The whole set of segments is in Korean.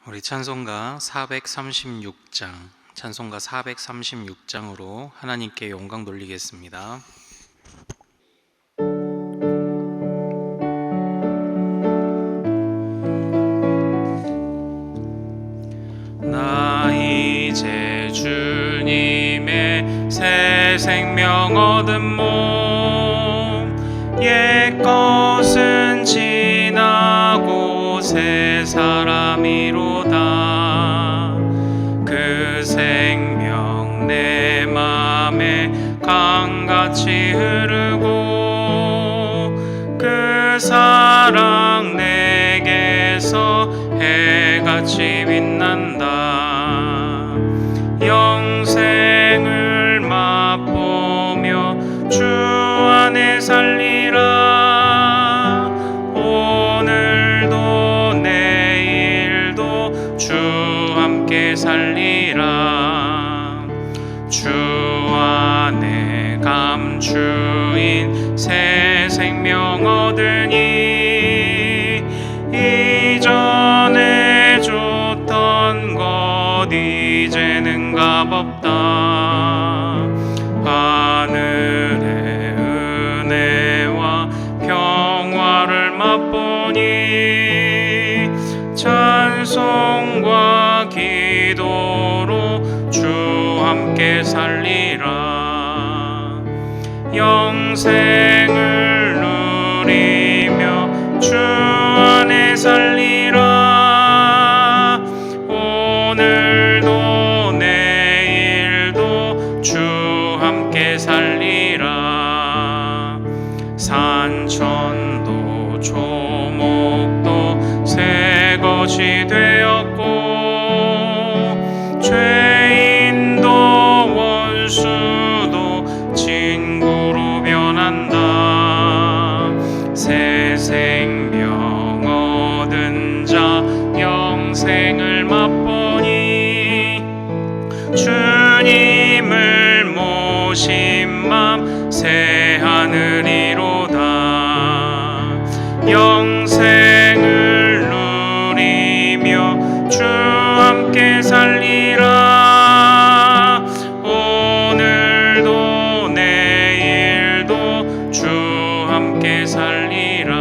우리 찬송가 436장으로 하나님께 영광 돌리겠습니다. 나 이제 주님의 새 생명 얻은 몸, 옛 것은 지나고 새 사람이로다. 그 생명 내 맘에 강같이 흐르고, 그 사랑 내게서 해같이 빛난다. 영생을 맛보며 주 안에 살리라. 오늘도 내일도 주 함께 살리라. 주 안에 감추인 새 생명 얻으니, 이전에 줬던 것 이제는 값없다. 하늘의 은혜와 평화를 맛보니, 찬송과 기도로 주 함께 살리라. 영생을 누리며 주 안에 살리라. 오늘도 내일도 주 함께 살리라. 산천도 조목도 새 것이 되었고, 죄인도 원수도 친구로 변한다. 새 생명 얻은 자 영생을 맛보니, 주님을 모신 맘 새 하늘이로다. 영생을 누리며 주 함께 살리라. 오늘도 내일도 주 함께 살리라.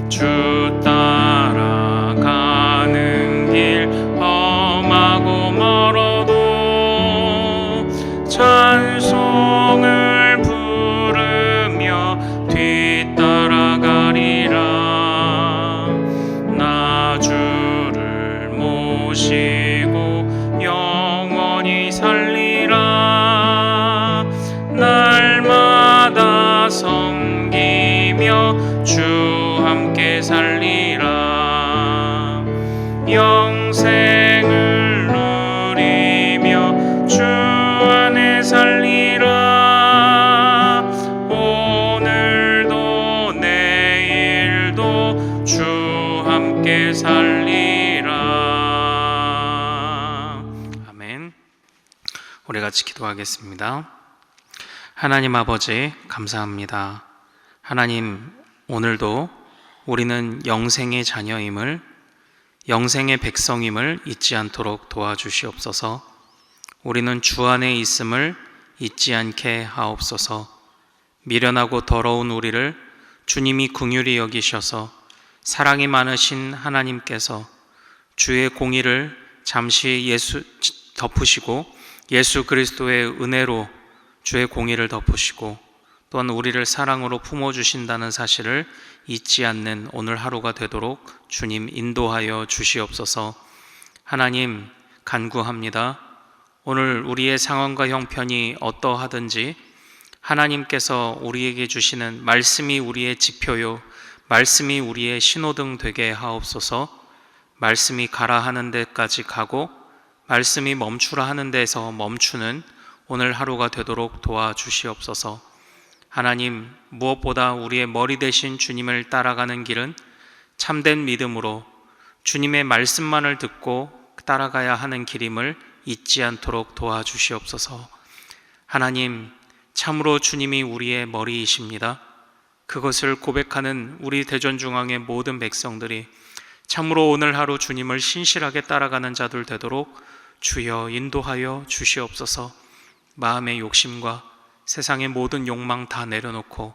주 따라가는 길 험하고 멀어도 찬송을 부르며 뒤따라가리라. 나 주를 모시고 영원히 살리라. 날마다 섬기며 주 함께 살리라. 영생을 누리며 주 안에 살리라. 오늘도 내일도 주 함께 살리라. 아멘. 우리 같이 기도하겠습니다. 하나님 아버지, 감사합니다. 하나님, 오늘도 우리는 영생의 자녀임을, 영생의 백성임을 잊지 않도록 도와주시옵소서. 우리는 주 안에 있음을 잊지 않게 하옵소서. 미련하고 더러운 우리를 주님이 긍휼히 여기셔서 사랑이 많으신 하나님께서 주의 공의를 잠시 덮으시고, 예수 그리스도의 은혜로 주의 공의를 덮으시고, 또한 우리를 사랑으로 품어주신다는 사실을 잊지 않는 오늘 하루가 되도록 주님 인도하여 주시옵소서. 하나님, 간구합니다. 오늘 우리의 상황과 형편이 어떠하든지 하나님께서 우리에게 주시는 말씀이 우리의 지표요, 말씀이 우리의 신호등 되게 하옵소서. 말씀이 가라 하는 데까지 가고 말씀이 멈추라 하는 데서 멈추는 오늘 하루가 되도록 도와주시옵소서. 하나님, 무엇보다 우리의 머리 되신 주님을 따라가는 길은 참된 믿음으로 주님의 말씀만을 듣고 따라가야 하는 길임을 잊지 않도록 도와주시옵소서. 하나님, 참으로 주님이 우리의 머리이십니다. 그것을 고백하는 우리 대전중앙의 모든 백성들이 참으로 오늘 하루 주님을 신실하게 따라가는 자들 되도록 주여 인도하여 주시옵소서. 마음의 욕심과 세상의 모든 욕망 다 내려놓고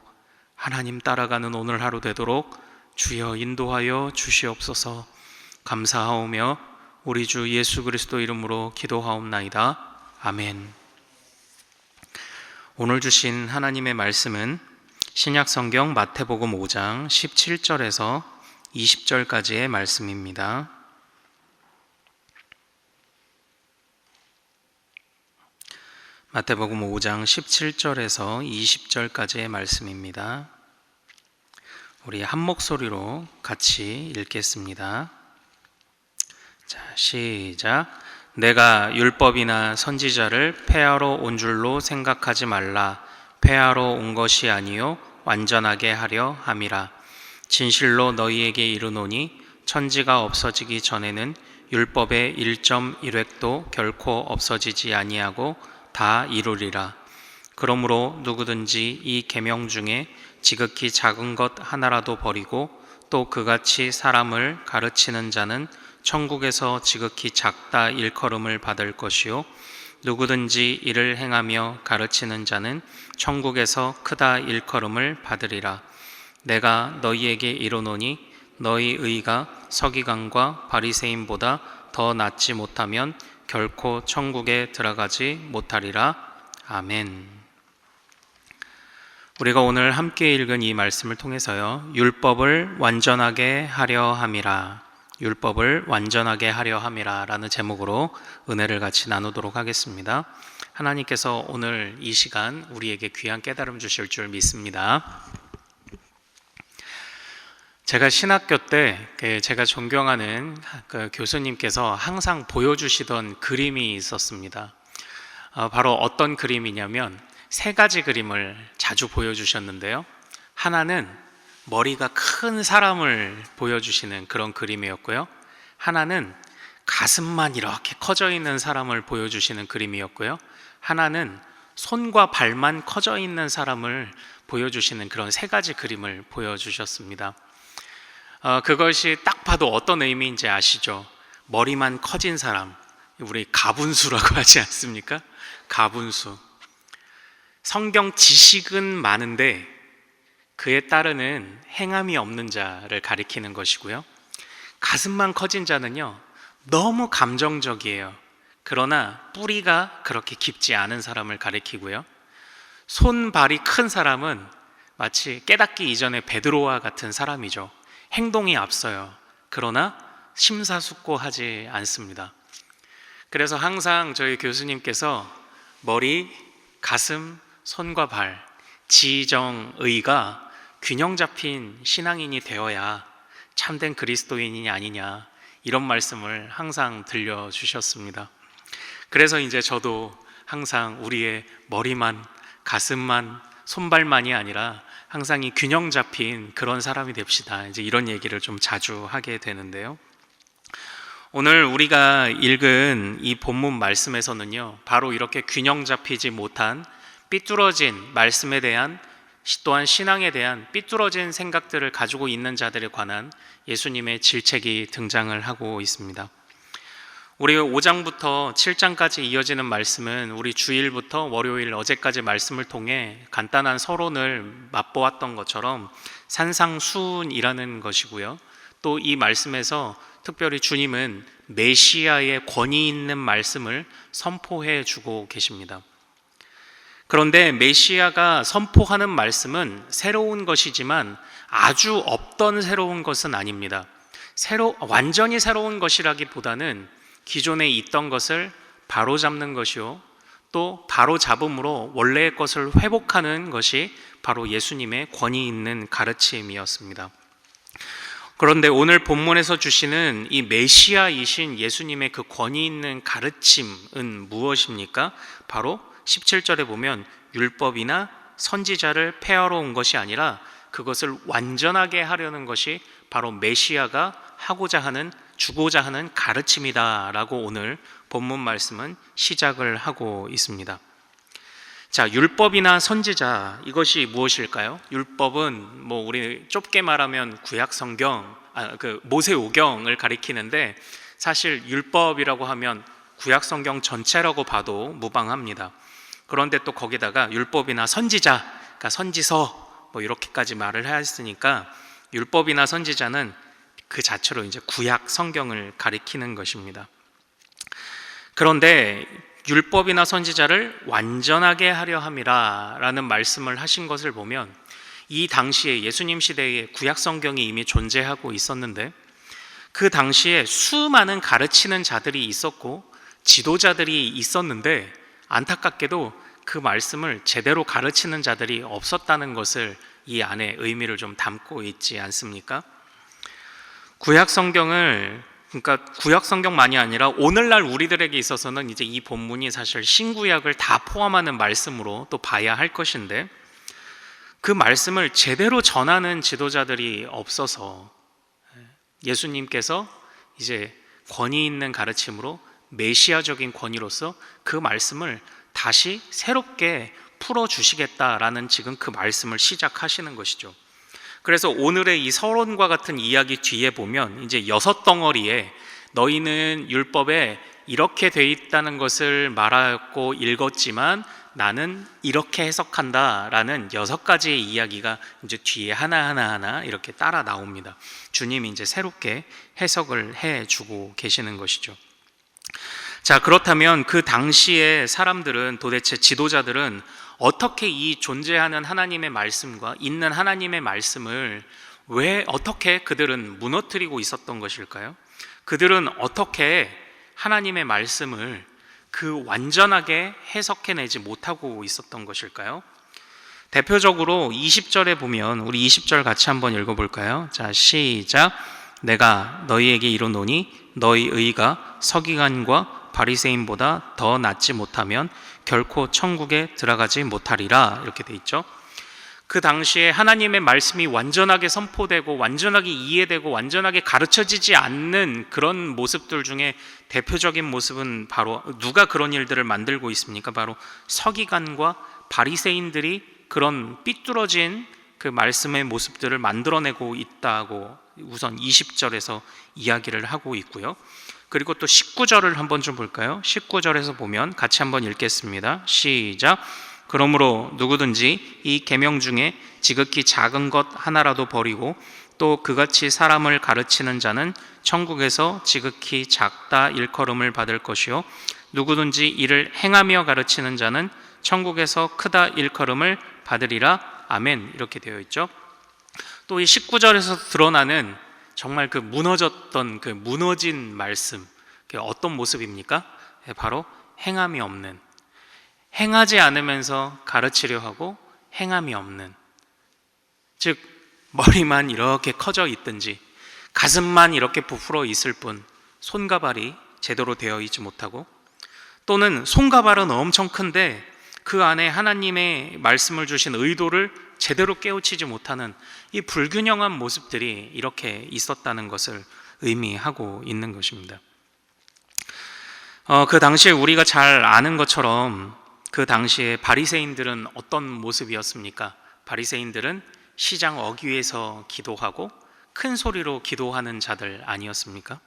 하나님 따라가는 오늘 하루 되도록 주여 인도하여 주시옵소서. 감사하오며 우리 주 예수 그리스도 이름으로 기도하옵나이다. 아멘. 오늘 주신 하나님의 말씀은 신약성경 마태복음 5장 17절에서 20절까지의 말씀입니다. 마태복음 5장 17절에서 20절까지의 말씀입니다. 우리 한 목소리로 같이 읽겠습니다. 자, 시작. 내가 율법이나 선지자를 폐하러 온 줄로 생각하지 말라. 폐하러 온 것이 아니요 완전하게 하려 함이라. 진실로 너희에게 이르노니 천지가 없어지기 전에는 율법의 1.1획도 결코 없어지지 아니하고 다 이루리라. 그러므로 누구든지 이 계명 중에 지극히 작은 것 하나라도 버리고 또 그같이 사람을 가르치는 자는 천국에서 지극히 작다 일컬음을 받을 것이요 누구든지 이를 행하며 가르치는 자는 천국에서 크다 일컬음을 받으리라. 내가 너희에게 이르노니 너희 의가 서기관과 바리새인보다 더 낫지 못하면 결코 천국에 들어가지 못하리라. 아멘. 우리가 오늘 함께 읽은 이 말씀을 통해서요, 율법을 완전하게 하려 함이라, 율법을 완전하게 하려 함이라 라는 제목으로 은혜를 같이 나누도록 하겠습니다. 하나님께서 오늘 이 시간 우리에게 귀한 깨달음 주실 줄 믿습니다. 제가 신학교 때 제가 존경하는 교수님께서 항상 보여주시던 그림이 있었습니다. 바로 어떤 그림이냐면 세 가지 그림을 자주 보여주셨는데요. 하나는 머리가 큰 사람을 보여주시는 그런 그림이었고요. 하나는 가슴만 이렇게 커져 있는 사람을 보여주시는 그림이었고요. 하나는 손과 발만 커져 있는 사람을 보여주시는 그런 세 가지 그림을 보여주셨습니다. 그것이 딱 봐도 어떤 의미인지 아시죠? 머리만 커진 사람, 우리 가분수라고 하지 않습니까? 가분수. 성경 지식은 많은데 그에 따르는 행함이 없는 자를 가리키는 것이고요. 가슴만 커진 자는요, 너무 감정적이에요. 그러나 뿌리가 그렇게 깊지 않은 사람을 가리키고요. 손발이 큰 사람은 마치 깨닫기 이전에 베드로와 같은 사람이죠. 행동이 앞서요. 그러나 심사숙고하지 않습니다. 그래서 항상 저희 교수님께서 머리, 가슴, 손과 발, 지정의가 균형 잡힌 신앙인이 되어야 참된 그리스도인이 아니냐, 이런 말씀을 항상 들려주셨습니다. 그래서 이제 저도 항상 우리의 머리만, 가슴만, 손발만이 아니라 항상 이 균형 잡힌 그런 사람이 됩시다, 이제 이런 얘기를 좀 자주 하게 되는데요. 오늘 우리가 읽은 이 본문 말씀에서는요, 바로 이렇게 균형 잡히지 못한 삐뚤어진 말씀에 대한, 또한 신앙에 대한 삐뚤어진 생각들을 가지고 있는 자들에 관한 예수님의 질책이 등장을 하고 있습니다. 우리가 5장부터 7장까지 이어지는 말씀은 우리 주일부터 월요일 어제까지 말씀을 통해 간단한 서론을 맛보았던 것처럼 산상수훈이라는 것이고요. 또 이 말씀에서 특별히 주님은 메시아의 권위 있는 말씀을 선포해 주고 계십니다. 그런데 메시아가 선포하는 말씀은 새로운 것이지만 아주 없던 새로운 것은 아닙니다. 완전히 새로운 것이라기보다는 기존에 있던 것을 바로잡는 것이요, 또 바로잡음으로 원래의 것을 회복하는 것이 바로 예수님의 권위 있는 가르침이었습니다. 그런데 오늘 본문에서 주시는 이 메시아이신 예수님의 그 권위 있는 가르침은 무엇입니까? 바로 17절에 보면 율법이나 선지자를 폐하러 온 것이 아니라 그것을 완전하게 하려는 것이 바로 메시아가 하고자 하는, 주고자 하는 가르침이다 라고 오늘 본문 말씀은 시작을 하고 있습니다. 자, 율법이나 선지자, 이것이 무엇일까요? 율법은 우리 좁게 말하면 구약 성경, 모세오경을 가리키는데, 사실 율법이라고 하면 구약 성경 전체라고 봐도 무방합니다. 그런데 또 거기다가 율법이나 선지자, 그러니까 선지서 뭐 이렇게까지 말을 했으니까 율법이나 선지자는 그 자체로 이제 구약 성경을 가리키는 것입니다. 그런데 율법이나 선지자를 완전하게 하려 함이라 라는 말씀을 하신 것을 보면, 이 당시에 예수님 시대에 구약 성경이 이미 존재하고 있었는데, 그 당시에 수많은 가르치는 자들이 있었고 지도자들이 있었는데, 안타깝게도 그 말씀을 제대로 가르치는 자들이 없었다는 것을 이 안에 의미를 좀 담고 있지 않습니까? 구약 성경을, 그러니까 구약 성경만이 아니라 오늘날 우리들에게 있어서는 이제 이 본문이 사실 신구약을 다 포함하는 말씀으로 또 봐야 할 것인데, 그 말씀을 제대로 전하는 지도자들이 없어서 예수님께서 이제 권위 있는 가르침으로 메시아적인 권위로서 그 말씀을 다시 새롭게 풀어주시겠다라는 지금 그 말씀을 시작하시는 것이죠. 그래서 오늘의 이 서론과 같은 이야기 뒤에 보면 이제 6덩어리에 너희는 율법에 이렇게 돼 있다는 것을 말하고 읽었지만 나는 이렇게 해석한다라는 6가지의 이야기가 이제 뒤에 하나하나 이렇게 따라 나옵니다. 주님이 이제 새롭게 해석을 해주고 계시는 것이죠. 자, 그렇다면 그 당시의 사람들은, 도대체 지도자들은 어떻게 이 존재하는 하나님의 말씀과 있는 하나님의 말씀을 어떻게 그들은 무너뜨리고 있었던 것일까요? 그들은 어떻게 하나님의 말씀을 그 완전하게 해석해내지 못하고 있었던 것일까요? 대표적으로 20절에 보면, 우리 20절 같이 한번 읽어볼까요? 자, 시작. 내가 너희에게 이르노니 너희 의가 서기관과 바리새인보다 더 낫지 못하면 결코 천국에 들어가지 못하리라, 이렇게 돼 있죠. 그 당시에 하나님의 말씀이 완전하게 선포되고 완전하게 이해되고 완전하게 가르쳐지지 않는 그런 모습들 중에 대표적인 모습은 바로, 누가 그런 일들을 만들고 있습니까? 바로 서기관과 바리새인들이 그런 삐뚤어진 그 말씀의 모습들을 만들어내고 있다고 우선 20절에서 이야기를 하고 있고요. 그리고 또 19절을 한번 좀 볼까요? 19절에서 보면 같이 한번 읽겠습니다. 시작. 그러므로 누구든지 이 계명 중에 지극히 작은 것 하나라도 버리고 또 그같이 사람을 가르치는 자는 천국에서 지극히 작다 일컬음을 받을 것이요, 누구든지 이를 행하며 가르치는 자는 천국에서 크다 일컬음을 받으리라. 아멘. 이렇게 되어 있죠. 또 이 19절에서 드러나는 정말 그 무너졌던 그 무너진 말씀, 그게 어떤 모습입니까? 바로 행함이 없는, 행하지 않으면서 가르치려 하고 행함이 없는, 즉 머리만 이렇게 커져 있든지 가슴만 이렇게 부풀어 있을 뿐 손과 발이 제대로 되어 있지 못하고, 또는 손과 발은 엄청 큰데 그 안에 하나님의 말씀을 주신 의도를 제대로 깨우치지 못하는 이 불균형한 모습들이 이렇게 있었다는 것을 의미하고 있는 것입니다. 그 당시에 우리가 잘 아는 것처럼 그 당시에 바리새인들은 어떤 모습이었습니까? 바리새인들은 시장 어귀에서 기도하고 큰 소리로 기도하는 자들 아니었습니까?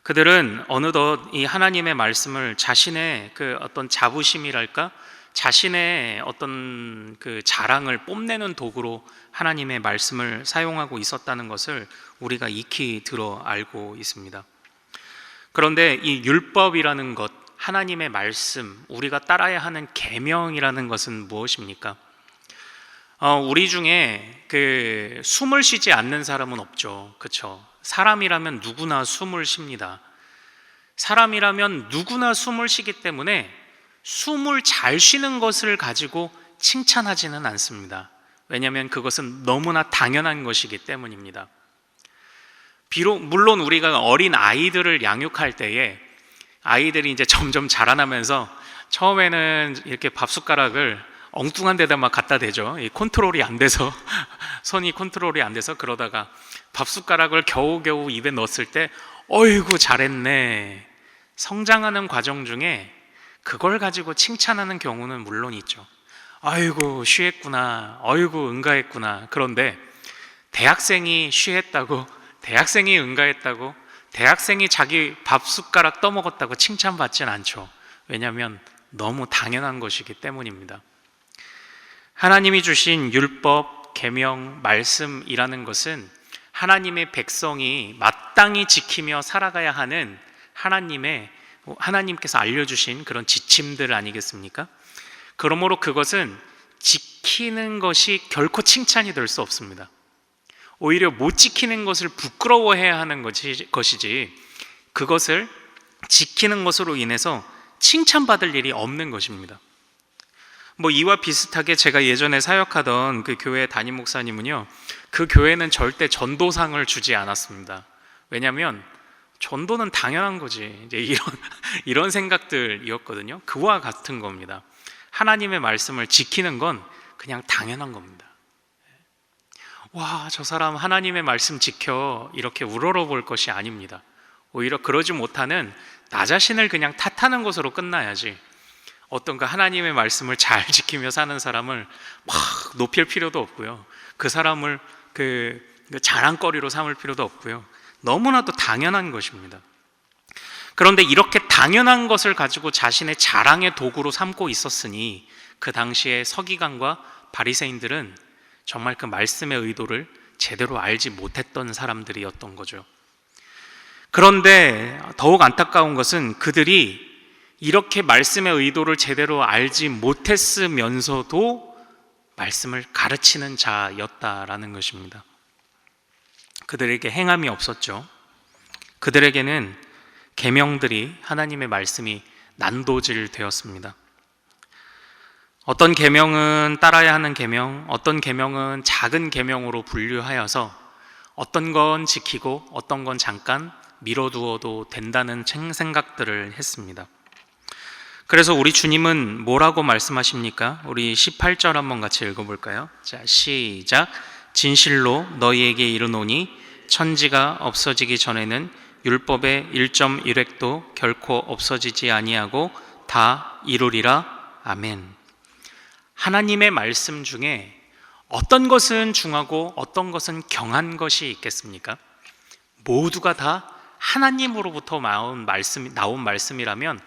그들은 어느덧 이 하나님의 말씀을 자신의 그 어떤 자부심이랄까, 자신의 어떤 그 자랑을 뽐내는 도구로 하나님의 말씀을 사용하고 있었다는 것을 우리가 익히 들어 알고 있습니다. 그런데 이 율법이라는 것, 하나님의 말씀, 우리가 따라야 하는 계명이라는 것은 무엇입니까? 우리 중에 그 숨을 쉬지 않는 사람은 없죠. 그렇죠? 사람이라면 누구나 숨을 쉽니다. 사람이라면 누구나 숨을 쉬기 때문에 숨을 잘 쉬는 것을 가지고 칭찬하지는 않습니다. 왜냐하면 그것은 너무나 당연한 것이기 때문입니다. 물론 우리가 어린 아이들을 양육할 때에 아이들이 이제 점점 자라나면서 처음에는 이렇게 밥숟가락을 엉뚱한 데다 막 갖다 대죠. 컨트롤이 안 돼서 손이 컨트롤이 안 돼서, 그러다가 밥숟가락을 겨우겨우 입에 넣었을 때 어이구 잘했네, 성장하는 과정 중에 그걸 가지고 칭찬하는 경우는 물론 있죠. 아이고 쉬했구나, 아이고 응가했구나. 그런데 대학생이 쉬했다고 대학생이 응가했다고, 대학생이 자기 밥 숟가락 떠먹었다고 칭찬받진 않죠. 왜냐하면 너무 당연한 것이기 때문입니다. 하나님이 주신 율법, 계명, 말씀이라는 것은 하나님의 백성이 마땅히 지키며 살아가야 하는 하나님께서 알려주신 그런 지침들 아니겠습니까? 그러므로 그것은 지키는 것이 결코 칭찬이 될 수 없습니다. 오히려 못 지키는 것을 부끄러워해야 하는 것이지, 그것을 지키는 것으로 인해서 칭찬받을 일이 없는 것입니다. 이와 비슷하게 제가 예전에 사역하던 그 교회 담임 목사님은요, 그 교회는 절대 전도상을 주지 않았습니다. 왜냐하면 전도는 당연한 거지, 이제 이런 생각들이었거든요. 그와 같은 겁니다. 하나님의 말씀을 지키는 건 그냥 당연한 겁니다. 와, 저 사람 하나님의 말씀 지켜, 이렇게 우러러볼 것이 아닙니다. 오히려 그러지 못하는 나 자신을 그냥 탓하는 것으로 끝나야지, 어떤 그 하나님의 말씀을 잘 지키며 사는 사람을 막 높일 필요도 없고요, 그 사람을 그 자랑거리로 삼을 필요도 없고요. 너무나도 당연한 것입니다. 그런데 이렇게 당연한 것을 가지고 자신의 자랑의 도구로 삼고 있었으니 그 당시에 서기관과 바리새인들은 정말 그 말씀의 의도를 제대로 알지 못했던 사람들이었던 거죠. 그런데 더욱 안타까운 것은 그들이 이렇게 말씀의 의도를 제대로 알지 못했으면서도 말씀을 가르치는 자였다라는 것입니다. 그들에게 행함이 없었죠. 그들에게는 계명들이, 하나님의 말씀이 난도질 되었습니다. 어떤 계명은 따라야 하는 계명, 어떤 계명은 작은 계명으로 분류하여서 어떤 건 지키고 어떤 건 잠깐 미뤄두어도 된다는 생각들을 했습니다. 그래서 우리 주님은 뭐라고 말씀하십니까? 우리 18절 한번 같이 읽어볼까요? 자, 시작. 진실로 너희에게 이르노니 천지가 없어지기 전에는 율법의 1.1획도 결코 없어지지 아니하고 다 이루리라. 아멘. 하나님의 말씀 중에 어떤 것은 중하고 어떤 것은 경한 것이 있겠습니까? 모두가 다 하나님으로부터 나온 말씀이라면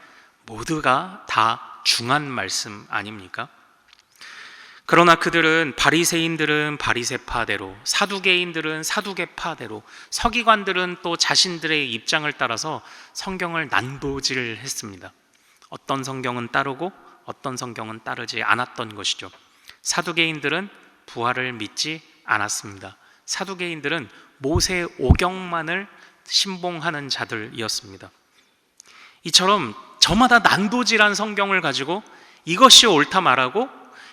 모두가 다 중한 말씀 아닙니까? 그러나 그들은, 바리새인들은 바리새파대로, 사두개인들은 사두개파대로, 서기관들은 또 자신들의 입장을 따라서 성경을 난도질했습니다. 어떤 성경은 따르고 어떤 성경은 따르지 않았던 것이죠. 사두개인들은 부활을 믿지 않았습니다. 사두개인들은 모세 오경만을 신봉하는 자들이었습니다. 이처럼 저마다 난도질한 성경을 가지고 이것이 옳다 말하고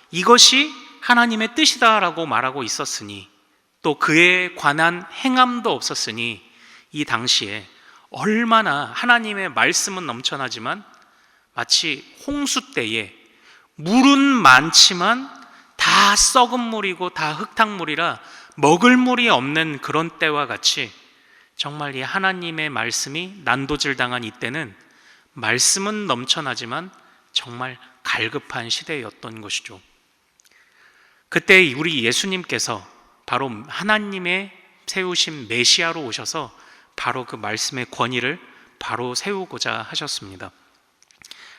이것이 하나님의 뜻이다라고 말하고 있었으니, 또 그에 관한 행함도 없었으니 이 당시에 얼마나 하나님의 말씀은 넘쳐나지만 마치 홍수 때에 물은 많지만 다 썩은 물이고 다 흙탕물이라 먹을 물이 없는 그런 때와 같이 정말 이 하나님의 말씀이 난도질당한 이때는 말씀은 넘쳐나지만 정말 갈급한 시대였던 것이죠. 그때 우리 예수님께서 바로 하나님의 세우신 메시아로 오셔서 바로 그 말씀의 권위를 바로 세우고자 하셨습니다.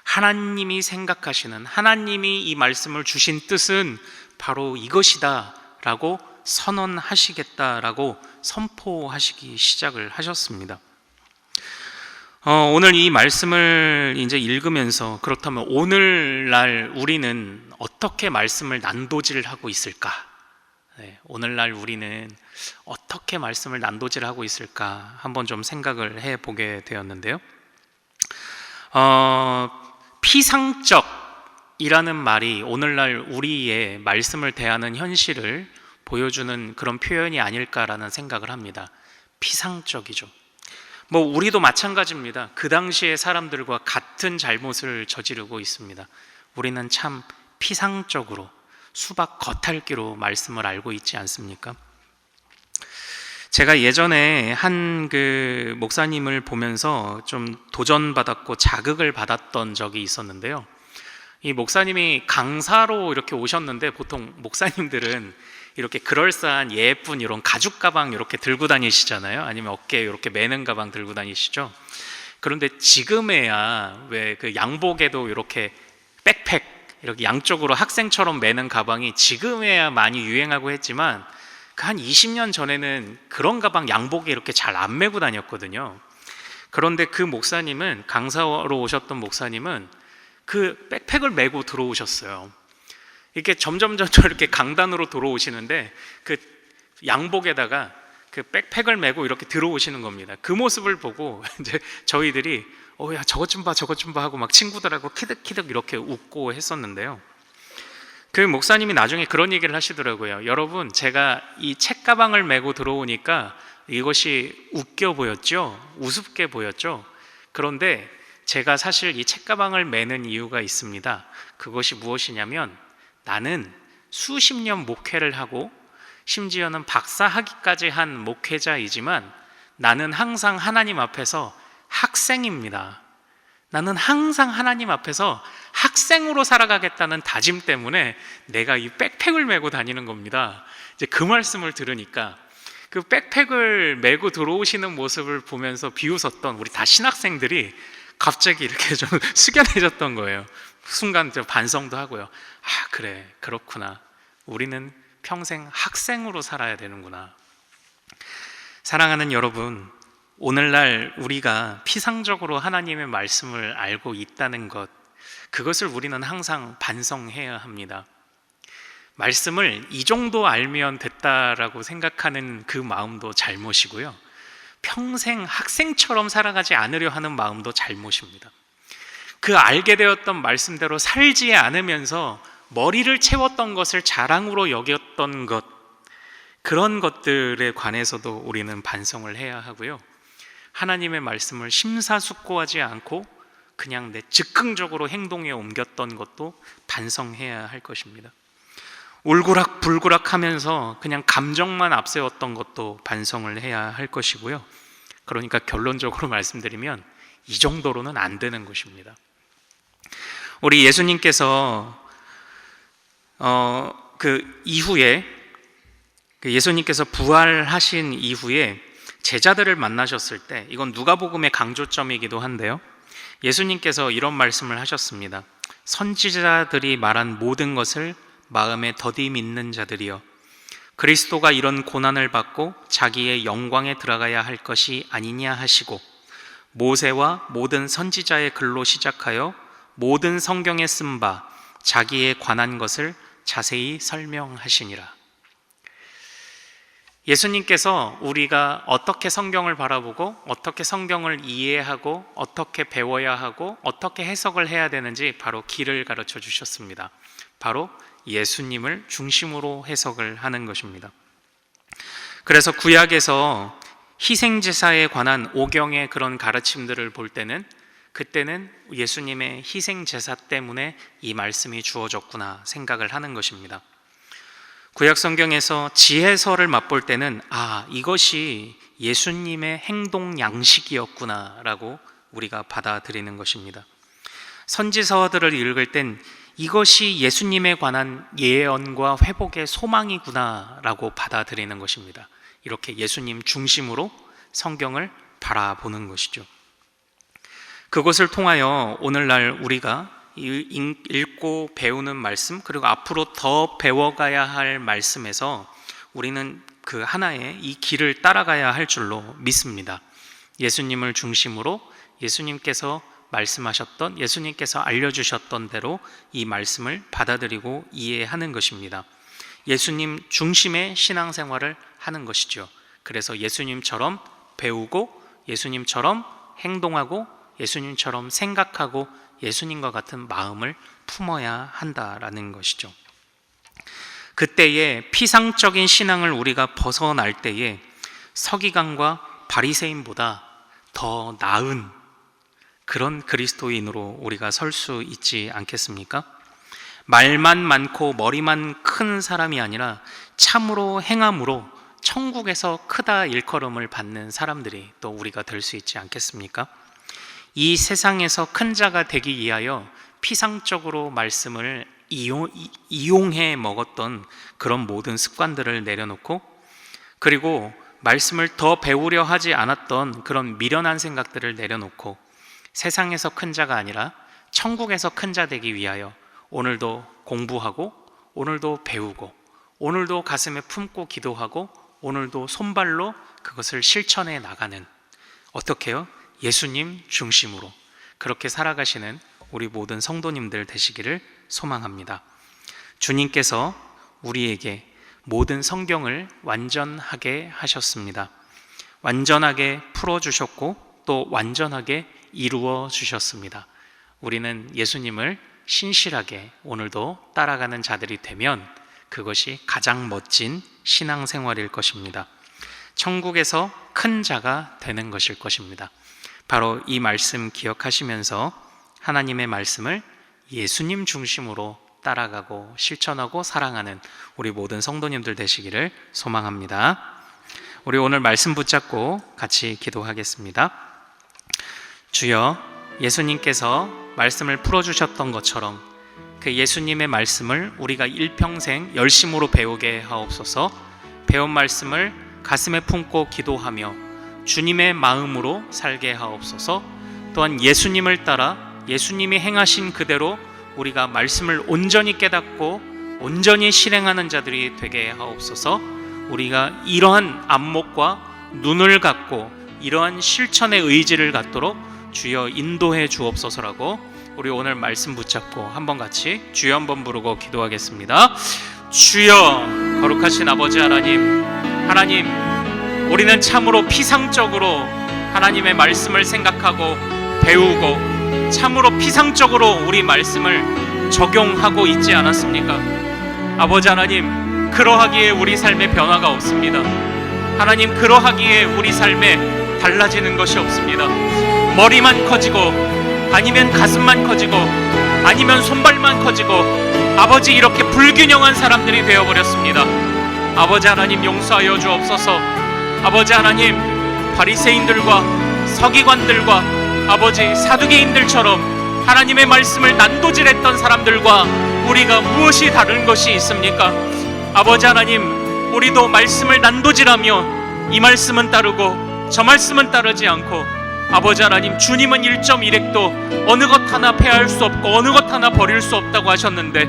하나님이 생각하시는, 하나님이 이 말씀을 주신 뜻은 바로 이것이다 라고 선언하시겠다라고 선포하시기 시작을 하셨습니다. 오늘 이 말씀을 이제 읽으면서, 그렇다면 오늘날 우리는 어떻게 말씀을 난도질하고 있을까? 오늘날 우리는 어떻게 말씀을 난도질하고 있을까? 한번 좀 생각을 해보게 되었는데요. 피상적이라는 말이 오늘날 우리의 말씀을 대하는 현실을 보여주는 그런 표현이 아닐까라는 생각을 합니다. 피상적이죠. 우리도 마찬가지입니다. 그 당시의 사람들과 같은 잘못을 저지르고 있습니다. 우리는 참 피상적으로, 수박 겉핥기로 말씀을 알고 있지 않습니까? 제가 예전에 한 그 목사님을 보면서 좀 도전받았고 자극을 받았던 적이 있었는데요. 이 목사님이 강사로 이렇게 오셨는데, 보통 목사님들은 이렇게 그럴싸한 예쁜 이런 가죽 가방 이렇게 들고 다니시잖아요. 아니면 어깨에 이렇게 매는 가방 들고 다니시죠. 그런데 지금에야 왜 그 양복에도 이렇게 백팩 이렇게 양쪽으로 학생처럼 매는 가방이 지금에야 많이 유행하고 했지만 그 한 20년 전에는 그런 가방 양복에 이렇게 잘 안 메고 다녔거든요. 그런데 그 목사님은, 강사로 오셨던 목사님은 그 백팩을 메고 들어오셨어요. 이렇게 점점 이렇게 강단으로 들어오시는데 그 양복에다가 그 백팩을 메고 이렇게 들어오시는 겁니다. 그 모습을 보고 이제 저희들이 야 저것 좀 봐 하고 막 친구들하고 키득키득 이렇게 웃고 했었는데요. 그 목사님이 나중에 그런 얘기를 하시더라고요. 여러분, 제가 이 책가방을 메고 들어오니까 이것이 웃겨 보였죠? 우습게 보였죠? 그런데 제가 사실 이 책가방을 메는 이유가 있습니다. 그것이 무엇이냐면 나는 수십 년 목회를 하고 심지어는 박사학위까지 한 목회자이지만 나는 항상 하나님 앞에서 학생입니다. 나는 항상 하나님 앞에서 학생으로 살아가겠다는 다짐 때문에 내가 이 백팩을 메고 다니는 겁니다. 이제 그 말씀을 들으니까 그 백팩을 메고 들어오시는 모습을 보면서 비웃었던 우리 다 신학생들이 갑자기 이렇게 좀 숙연해졌던 거예요. 순간 좀 반성도 하고요. 아, 그래, 그렇구나. 우리는 평생 학생으로 살아야 되는구나. 사랑하는 여러분, 오늘날 우리가 피상적으로 하나님의 말씀을 알고 있다는 것, 그것을 우리는 항상 반성해야 합니다. 말씀을 이 정도 알면 됐다라고 생각하는 그 마음도 잘못이고요. 평생 학생처럼 살아가지 않으려 하는 마음도 잘못입니다. 그 알게 되었던 말씀대로 살지 않으면서 머리를 채웠던 것을 자랑으로 여겼던 것, 그런 것들에 관해서도 우리는 반성을 해야 하고요. 하나님의 말씀을 심사숙고하지 않고 그냥 즉흥적으로 행동에 옮겼던 것도 반성해야 할 것입니다. 울그락불그락 하면서 그냥 감정만 앞세웠던 것도 반성을 해야 할 것이고요. 그러니까 결론적으로 말씀드리면 이 정도로는 안 되는 것입니다. 우리 예수님께서 그 이후에 예수님께서 부활하신 이후에 제자들을 만나셨을 때, 이건 누가복음의 강조점이기도 한데요, 예수님께서 이런 말씀을 하셨습니다. 선지자들이 말한 모든 것을 마음에 더디 믿는 자들이여, 그리스도가 이런 고난을 받고 자기의 영광에 들어가야 할 것이 아니냐 하시고 모세와 모든 선지자의 글로 시작하여 모든 성경에 쓴 바 자기에 관한 것을 자세히 설명하시니라. 예수님께서 우리가 어떻게 성경을 바라보고 어떻게 성경을 이해하고 어떻게 배워야 하고 어떻게 해석을 해야 되는지 바로 길을 가르쳐 주셨습니다. 바로 예수님을 중심으로 해석을 하는 것입니다. 그래서 구약에서 희생제사에 관한 오경의 그런 가르침들을 볼 때는 그때는 예수님의 희생제사 때문에 이 말씀이 주어졌구나 생각을 하는 것입니다. 구약 성경에서 지혜서를 맛볼 때는 이것이 예수님의 행동 양식이었구나 라고 우리가 받아들이는 것입니다. 선지서들을 읽을 땐 이것이 예수님에 관한 예언과 회복의 소망이구나 라고 받아들이는 것입니다. 이렇게 예수님 중심으로 성경을 바라보는 것이죠. 그것을 통하여 오늘날 우리가 읽고 배우는 말씀, 그리고 앞으로 더 배워가야 할 말씀에서 우리는 그 하나의 이 길을 따라가야 할 줄로 믿습니다. 예수님을 중심으로 예수님께서 말씀하셨던, 예수님께서 알려주셨던 대로 이 말씀을 받아들이고 이해하는 것입니다. 예수님 중심의 신앙생활을 하는 것이죠. 그래서 예수님처럼 배우고 예수님처럼 행동하고 예수님처럼 생각하고 예수님과 같은 마음을 품어야 한다라는 것이죠. 그때의 피상적인 신앙을 우리가 벗어날 때에 서기관과 바리새인보다 더 나은 그런 그리스도인으로 우리가 설 수 있지 않겠습니까? 말만 많고 머리만 큰 사람이 아니라 참으로 행함으로 천국에서 크다 일컬음을 받는 사람들이 또 우리가 될 수 있지 않겠습니까? 이 세상에서 큰 자가 되기 위하여 피상적으로 말씀을 이용해 먹었던 그런 모든 습관들을 내려놓고, 그리고 말씀을 더 배우려 하지 않았던 그런 미련한 생각들을 내려놓고, 세상에서 큰 자가 아니라 천국에서 큰 자 되기 위하여 오늘도 공부하고, 오늘도 배우고, 오늘도 가슴에 품고 기도하고, 오늘도 손발로 그것을 실천해 나가는, 어떻게요? 예수님 중심으로 그렇게 살아가시는 우리 모든 성도님들 되시기를 소망합니다. 주님께서 우리에게 모든 성경을 완전하게 하셨습니다. 완전하게 풀어주셨고 또 완전하게 이루어 주셨습니다. 우리는 예수님을 신실하게 오늘도 따라가는 자들이 되면 그것이 가장 멋진 신앙생활일 것입니다. 천국에서 큰 자가 되는 것일 것입니다. 바로 이 말씀 기억하시면서 하나님의 말씀을 예수님 중심으로 따라가고 실천하고 사랑하는 우리 모든 성도님들 되시기를 소망합니다. 우리 오늘 말씀 붙잡고 같이 기도하겠습니다. 주여, 예수님께서 말씀을 풀어주셨던 것처럼 그 예수님의 말씀을 우리가 일평생 열심으로 배우게 하옵소서. 배운 말씀을 가슴에 품고 기도하며 주님의 마음으로 살게 하옵소서. 또한 예수님을 따라 예수님이 행하신 그대로 우리가 말씀을 온전히 깨닫고 온전히 실행하는 자들이 되게 하옵소서. 우리가 이러한 안목과 눈을 갖고 이러한 실천의 의지를 갖도록 주여 인도해 주옵소서라고 우리 오늘 말씀 붙잡고 한번 같이 주여 한번 부르고 기도하겠습니다. 주여, 거룩하신 아버지 하나님, 우리는 참으로 피상적으로 하나님의 말씀을 생각하고 배우고 참으로 피상적으로 우리 말씀을 적용하고 있지 않았습니까? 아버지 하나님, 그러하기에 우리 삶에 변화가 없습니다. 하나님, 그러하기에 우리 삶에 달라지는 것이 없습니다. 머리만 커지고 아니면 가슴만 커지고 아니면 손발만 커지고 아버지, 이렇게 불균형한 사람들이 되어버렸습니다. 아버지 하나님, 용서하여 주옵소서. 아버지 하나님, 바리새인들과 서기관들과 아버지 사두개인들처럼 하나님의 말씀을 난도질했던 사람들과 우리가 무엇이 다른 것이 있습니까? 아버지 하나님, 우리도 말씀을 난도질하며 이 말씀은 따르고 저 말씀은 따르지 않고 아버지 하나님, 주님은 1.1핵도 어느 것 하나 폐할 수 없고 어느 것 하나 버릴 수 없다고 하셨는데,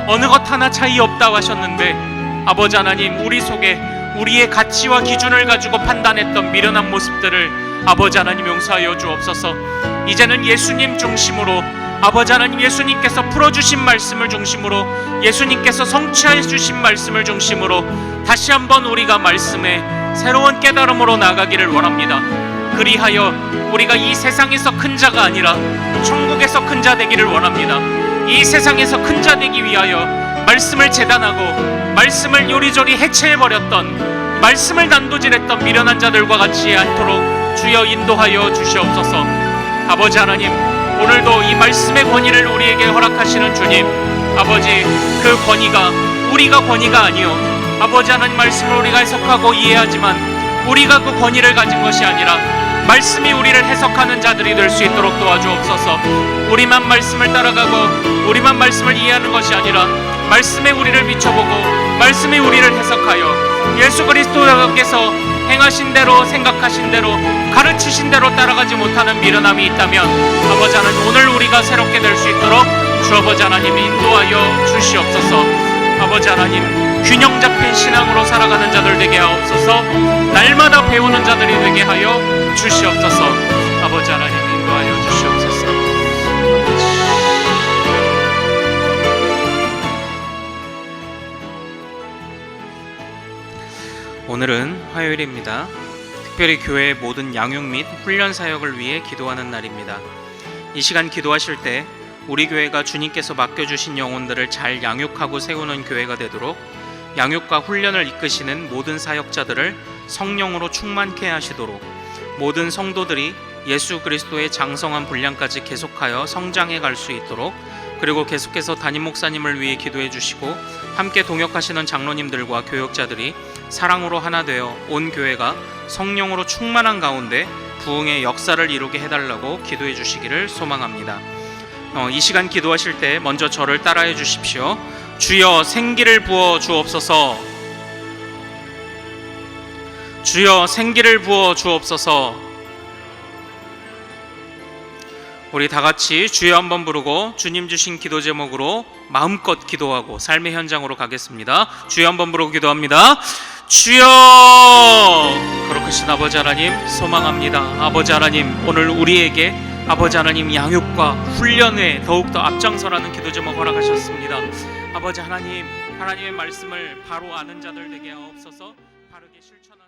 어느 것 하나 차이 없다고 하셨는데, 아버지 하나님, 우리 속에 우리의 가치와 기준을 가지고 판단했던 미련한 모습들을 아버지 하나님 용서하여 주옵소서. 이제는 예수님 중심으로, 아버지 하나님, 예수님께서 풀어주신 말씀을 중심으로, 예수님께서 성취해 주신 말씀을 중심으로 다시 한번 우리가 말씀에 새로운 깨달음으로 나가기를 원합니다. 그리하여 우리가 이 세상에서 큰 자가 아니라 천국에서 큰 자 되기를 원합니다. 이 세상에서 큰 자 되기 위하여 말씀을 재단하고 말씀을 요리조리 해체해버렸던, 말씀을 난도질했던 미련한 자들과 같이 않도록 주여 인도하여 주시옵소서. 아버지 하나님, 오늘도 이 말씀의 권위를 우리에게 허락하시는 주님, 아버지, 그 권위가 우리가 권위가 아니요, 아버지 하나님, 말씀을 우리가 해석하고 이해하지만 우리가 그 권위를 가진 것이 아니라 말씀이 우리를 해석하는 자들이 될 수 있도록 도와주옵소서. 우리만 말씀을 따라가고 우리만 말씀을 이해하는 것이 아니라 말씀에 우리를 비춰보고 말씀이 우리를 해석하여 예수 그리스도께서 행하신 대로, 생각하신 대로, 가르치신 대로 따라가지 못하는 미련함이 있다면 아버지 하나님, 오늘 우리가 새롭게 될 수 있도록 주 아버지 하나님 인도하여 주시옵소서. 아버지 하나님, 균형 잡힌 신앙으로 살아가는 자들 되게 하옵소서. 날마다 배우는 자들이 되게 하여 주시옵소서. 아버지 하나님 인도하여 주시옵소서. 오늘은 화요일입니다. 특별히 교회의 모든 양육 및 훈련 사역을 위해 기도하는 날입니다. 이 시간 기도하실 때 우리 교회가 주님께서 맡겨주신 영혼들을 잘 양육하고 세우는 교회가 되도록 양육과 훈련을 이끄시는 모든 사역자들을 성령으로 충만케 하시도록 모든 성도들이 예수 그리스도의 장성한 분량까지 계속하여 성장해 갈 수 있도록, 그리고 계속해서 담임 목사님을 위해 기도해 주시고 함께 동역하시는 장로님들과 교역자들이 사랑으로 하나 되어 온 교회가 성령으로 충만한 가운데 부흥의 역사를 이루게 해달라고 기도해 주시기를 소망합니다. 이 시간 기도하실 때 먼저 저를 따라해 주십시오. 주여 생기를 부어 주옵소서. 주여 생기를 부어 주옵소서. 우리 다 같이 주여 한번 부르고 주님 주신 기도 제목으로 마음껏 기도하고 삶의 현장으로 가겠습니다. 주여 한번 부르고 기도합니다. 주여! 거룩하신 아버지 하나님 소망합니다. 아버지 하나님 오늘 우리에게 아버지 하나님 양육과 훈련에 더욱더 앞장서라는 기도 제목 허락하셨습니다. 아버지 하나님 하나님의 말씀을 바로 아는 자들 되게 하옵소서. 바르게 실천하는